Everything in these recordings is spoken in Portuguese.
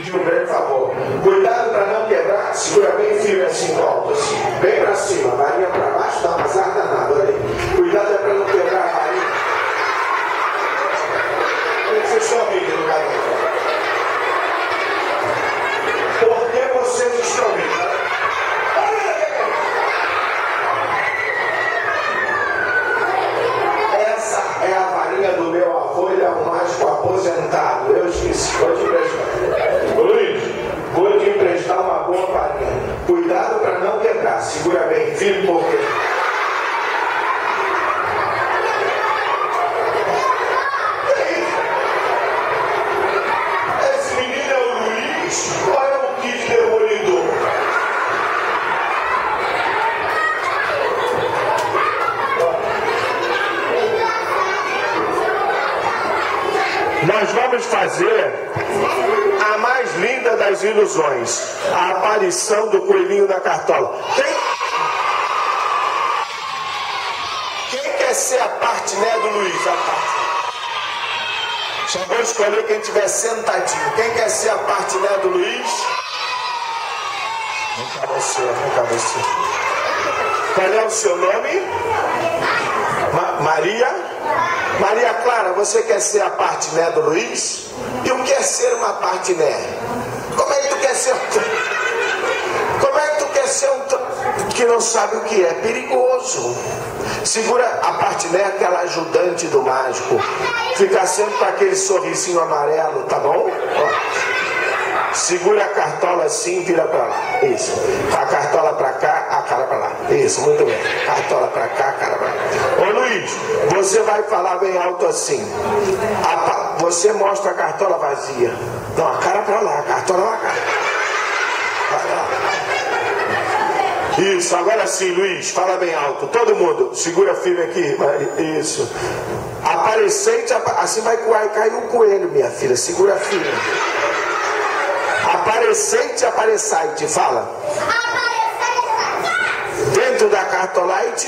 pediu um grande favor. Cuidado para não quebrar, segura bem firme assim, volta assim. Bem para cima, varinha para baixo, dá uma azar danada, olha aí. Cuidado é para não quebrar a varinha. Vocês estão ouvindo no caminho. Por que vocês estão ouvindo? Essa é a varinha do meu avô, ele é um mágico aposentado. Eu esqueci, vou te emprestar. Luiz, vou te emprestar uma boa varinha. Cuidado para não quebrar, segura bem, firme, porque... Nós vamos fazer a mais linda das ilusões, a aparição do coelhinho na cartola. Quem quer ser a parte, né, do Luiz? A parte. Só vou escolher quem estiver sentadinho. Quem quer ser a parte, né, do Luiz? Vem cá você, vem cá você. Qual é o seu nome? Maria? Maria Clara, você quer ser a partiné do Luiz? E o que é ser uma partiné? Como é que tu quer ser Como é que tu quer ser que não sabe o que é? Perigoso. Segura a partiné, aquela ajudante do mágico. Fica sempre com aquele sorrisinho amarelo, tá bom? Ó. Segura a cartola assim, vira pra lá. Isso. A cartola pra cá, a cara pra lá. Isso, muito bem. Cartola pra cá, a cara pra lá. Ô Luiz, você vai falar bem alto assim. Você mostra a cartola vazia. Não, a cara pra lá, a cartola pra cá. Vai lá. Isso, agora sim, Luiz, fala bem alto. Todo mundo, segura firme aqui. Isso. Aparecente, assim vai cair um coelho, minha filha. Segura firme. Aparecente, aparecite, fala. Dentro da cartolite,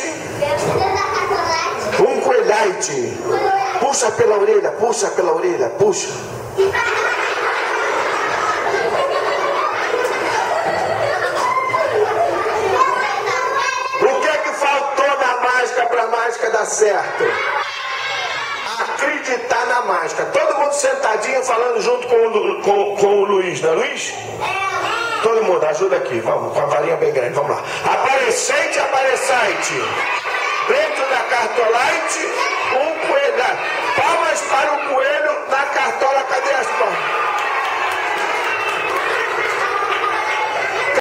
um coelhite. Puxa pela orelha, puxa pela orelha, puxa. O que é que faltou na mágica para a mágica dar certo? Acreditar na mágica. Todo mundo sentadinho falando junto com o Luiz, não é Luiz? Todo mundo, ajuda aqui, vamos, com a varinha bem grande, vamos lá. Aparecente, aparecite. Dentro da cartolite, um coelho. Palmas para o coelho na cartola, cadê as palmas?